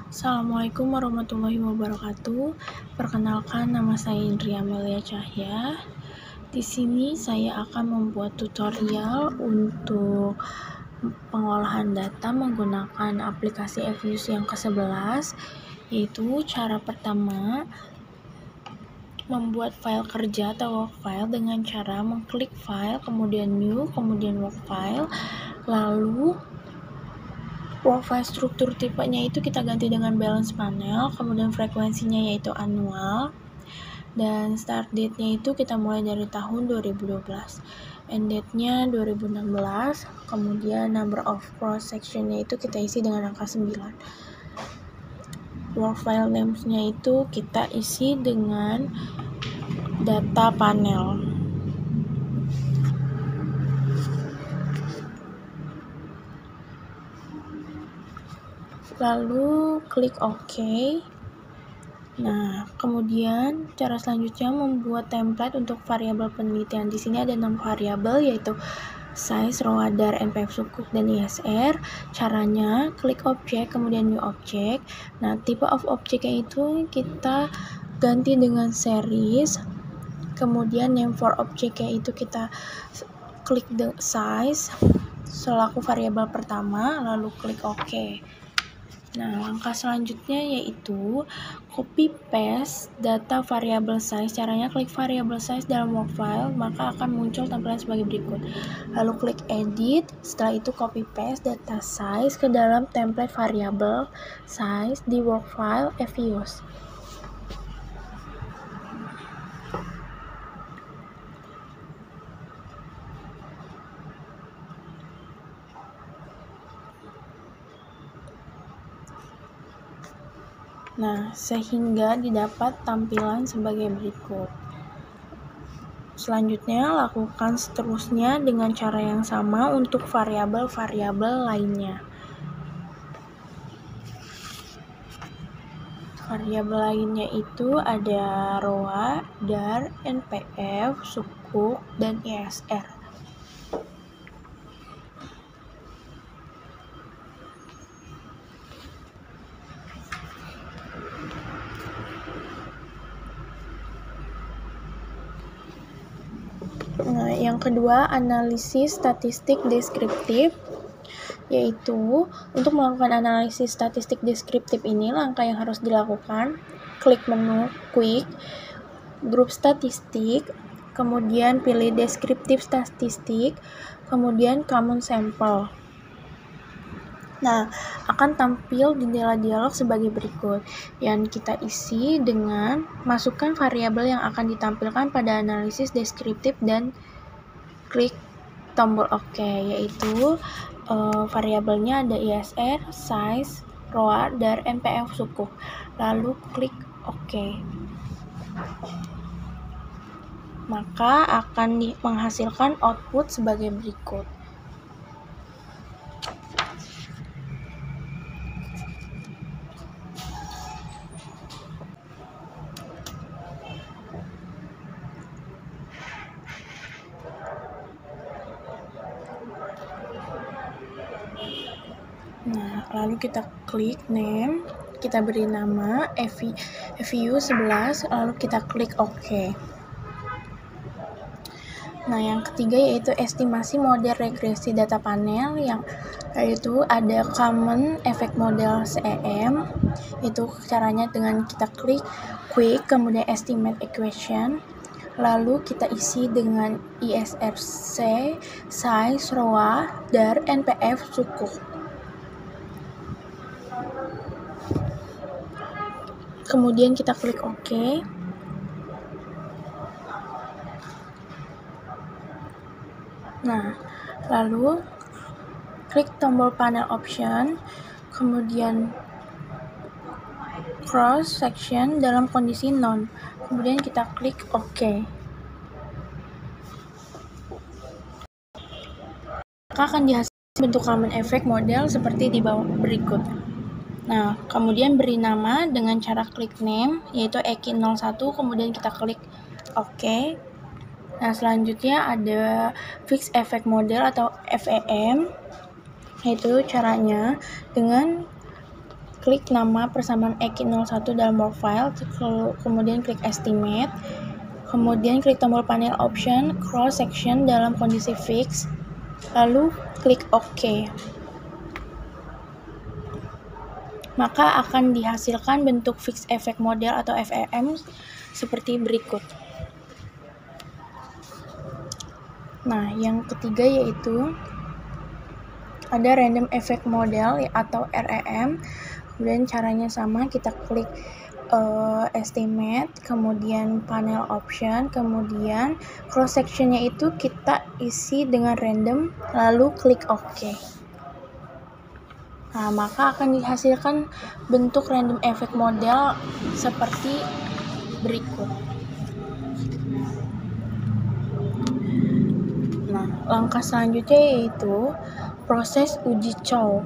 Assalamualaikum warahmatullahi wabarakatuh. Perkenalkan, nama saya Indri Amelia Cahya. Di sini saya akan membuat tutorial untuk pengolahan data menggunakan aplikasi Evius yang ke-11, yaitu cara pertama membuat file kerja atau work file dengan cara mengklik file, kemudian new, kemudian work file, lalu work file struktur tipenya itu kita ganti dengan balance panel, kemudian frekuensinya yaitu annual, dan start date-nya itu kita mulai dari tahun 2012, end date-nya 2016, kemudian number of cross section-nya itu kita isi dengan angka 9. Work file names-nya itu kita isi dengan data panel. Lalu klik OK. Nah, kemudian cara selanjutnya membuat template untuk variabel penelitian. Di sini ada 6 variabel, yaitu size, row, dar, npf, sukuk, dan ISR. Caranya klik objek, kemudian new object. Nah, tipe of objeknya itu kita ganti dengan series. Kemudian name for objeknya itu kita klik the size selaku variabel pertama, lalu klik OK. Nah, langkah selanjutnya yaitu copy paste data variabel size. Caranya klik variabel size dalam work file, maka akan muncul tampilan sebagai berikut. Lalu klik edit, setelah itu copy paste data size ke dalam template variabel size di work file Evius. Nah, sehingga didapat tampilan sebagai berikut. Selanjutnya, lakukan seterusnya dengan cara yang sama untuk variabel-variabel lainnya. Variabel lainnya itu ada row, dar, npf, sukuk, dan ISR. Nah, yang kedua, analisis statistik deskriptif, yaitu untuk melakukan analisis statistik deskriptif ini, langkah yang harus dilakukan, klik menu quick, grup statistik, kemudian pilih deskriptif statistik, kemudian common sample. Nah, akan tampil jendela dialog sebagai berikut, yang kita isi dengan masukkan variabel yang akan ditampilkan pada analisis deskriptif dan klik tombol OK, yaitu variabelnya ada ISR, size, row, dar, npf, sukuk. Lalu klik OK. Maka akan menghasilkan output sebagai berikut. Nah, lalu kita klik name, kita beri nama Evius 11, lalu kita klik OK. Nah, yang ketiga yaitu estimasi model regresi data panel, yaitu ada common effect model CEM. Itu caranya dengan kita klik quick, kemudian estimate equation, lalu kita isi dengan ISRC, size, row, dar, npf, sukuk. Kemudian kita klik OK. Nah, lalu klik tombol panel option, kemudian cross section dalam kondisi none. Kemudian kita klik OK. Maka akan dihasilkan bentuk common effect model seperti di bawah berikut. Nah, kemudian beri nama dengan cara klik name, yaitu Eki01, kemudian kita klik OK. Nah, selanjutnya ada fixed effect model atau FEM, yaitu caranya dengan klik nama persamaan EKI01 dalam work file, kemudian klik estimate, kemudian klik tombol panel option cross section dalam kondisi fix, lalu klik OK. Maka akan dihasilkan bentuk fixed effect model atau FEM seperti berikut. Nah, yang ketiga yaitu ada random effect model atau REM. Kemudian caranya sama, kita klik estimate, kemudian panel option, kemudian cross sectionnya itu kita isi dengan random, lalu klik OK. Nah, maka akan dihasilkan bentuk random effect model seperti berikut. Nah, langkah selanjutnya yaitu proses uji cow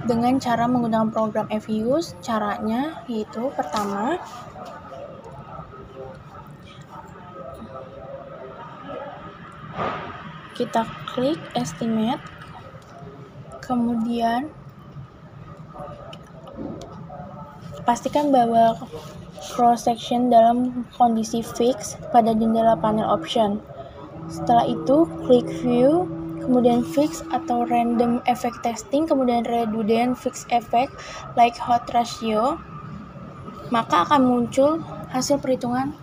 dengan cara menggunakan program FUse. Caranya yaitu pertama, kita klik estimate, kemudian pastikan bahwa cross section dalam kondisi fix pada jendela panel option. Setelah itu klik view, kemudian fix atau random effect testing, kemudian redundant fixed effect like hot ratio, maka akan muncul hasil perhitungan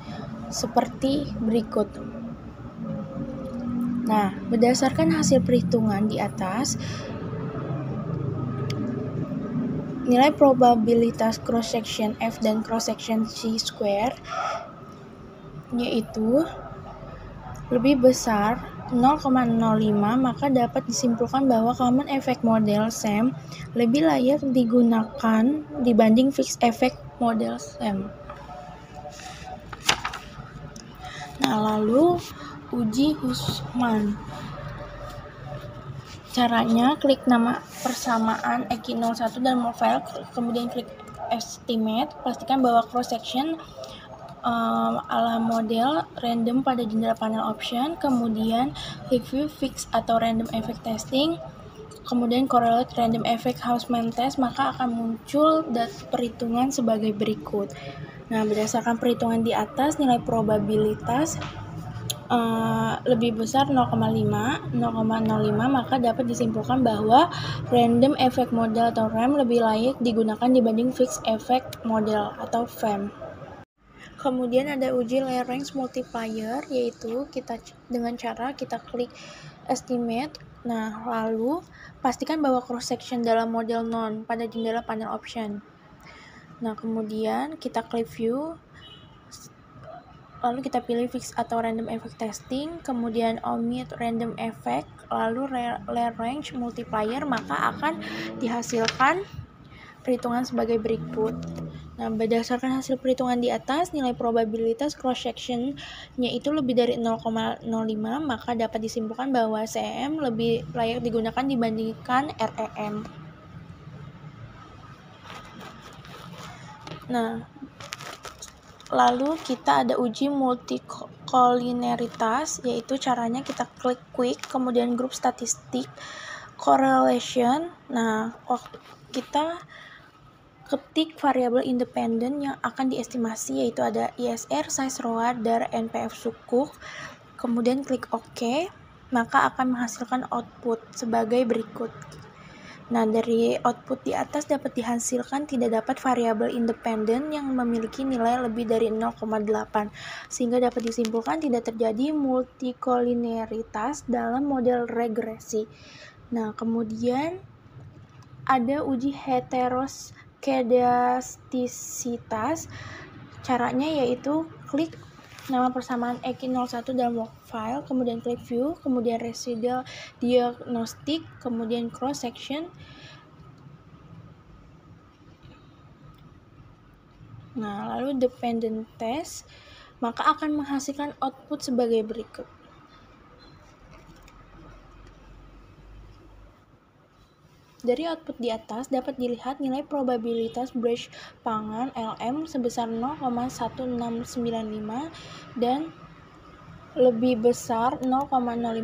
seperti berikut. Nah, berdasarkan hasil perhitungan di atas, nilai probabilitas cross section F dan cross section C square yaitu lebih besar 0,05, maka dapat disimpulkan bahwa common effect model SEM lebih layak digunakan dibanding fixed effect model SEM. Nah, lalu uji Hussman. Caranya, klik nama persamaan EKI01 dalam file, kemudian klik estimate, pastikan bahwa cross section ala model random pada jendela panel option, kemudian klik view fix atau random effect testing, kemudian correlate random effect Hussman test, maka akan muncul perhitungan sebagai berikut. Nah, berdasarkan perhitungan di atas, nilai probabilitas lebih besar 0,05, maka dapat disimpulkan bahwa random effect model atau REM lebih layak digunakan dibanding fixed effect model atau FEM. Kemudian ada uji Lagrange multiplier, yaitu dengan cara kita klik estimate. Nah, lalu pastikan bahwa cross section dalam model non pada jendela panel option. Nah, kemudian kita klik view, lalu kita pilih fix atau random effect testing, kemudian omit random effect, lalu Lagrange multiplier, maka akan dihasilkan perhitungan sebagai berikut. Nah, berdasarkan hasil perhitungan di atas, nilai probabilitas cross section-nya itu lebih dari 0,05, maka dapat disimpulkan bahwa CEM lebih layak digunakan dibandingkan REM. Nah, lalu kita ada uji multikolineritas, yaitu caranya kita klik quick, kemudian grup statistik, correlation. Nah, kita ketik variabel independen yang akan diestimasi, yaitu ada ISR, size ROA, DAR, NPF sukuk, kemudian klik OK, maka akan menghasilkan output sebagai berikut. Nah, dari output di atas dapat dihasilkan tidak dapat variabel independen yang memiliki nilai lebih dari 0,8, sehingga dapat disimpulkan tidak terjadi multikolineritas dalam model regresi. Nah, kemudian ada uji heteroskedastisitas. Caranya yaitu klik nama persamaan EKI01 dalam work file, kemudian klik view, kemudian residual diagnostic, kemudian cross section. Nah, lalu dependent test, maka akan menghasilkan output sebagai berikut. Dari output di atas dapat dilihat nilai probabilitas Bresch Pangan LM sebesar 0,1695 dan lebih besar 0,05,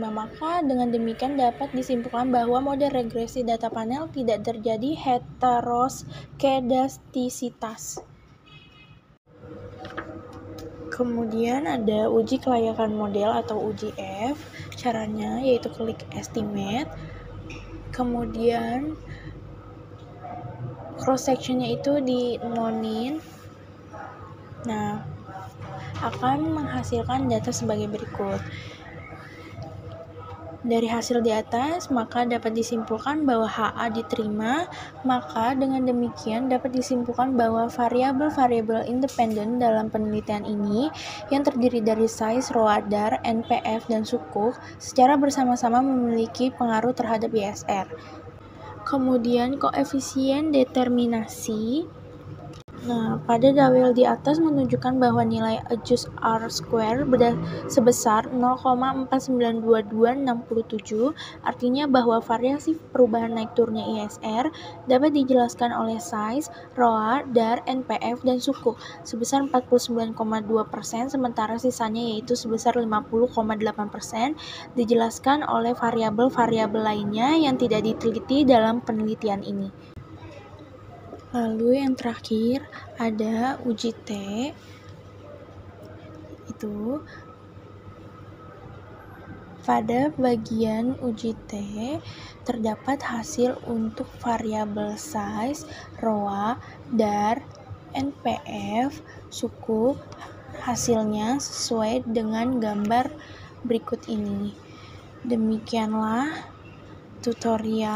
maka dengan demikian dapat disimpulkan bahwa model regresi data panel tidak terjadi heteroskedastisitas. Kemudian ada uji kelayakan model atau uji F. Caranya yaitu klik estimate, kemudian cross sectionnya itu di nonin. Nah, akan menghasilkan data sebagai berikut. Dari hasil di atas, maka dapat disimpulkan bahwa HA diterima, maka dengan demikian dapat disimpulkan bahwa variabel-variabel independen dalam penelitian ini yang terdiri dari size, ROA-DAR, NPF, dan sukuk secara bersama-sama memiliki pengaruh terhadap ISR. Kemudian koefisien determinasi. Nah, pada tabel di atas menunjukkan bahwa nilai adjust R-square sebesar 0,492267, artinya bahwa variasi perubahan naik turunnya ISR dapat dijelaskan oleh size, ROA, DAR, NPF, dan sukuk sebesar 49,2%, sementara sisanya yaitu sebesar 50,8% dijelaskan oleh variabel-variabel lainnya yang tidak diteliti dalam penelitian ini. Lalu yang terakhir ada uji T. Itu pada bagian uji T terdapat hasil untuk variabel size, ROA, DAR, NPF, sukuk. Hasilnya sesuai dengan gambar berikut ini. Demikianlah tutorial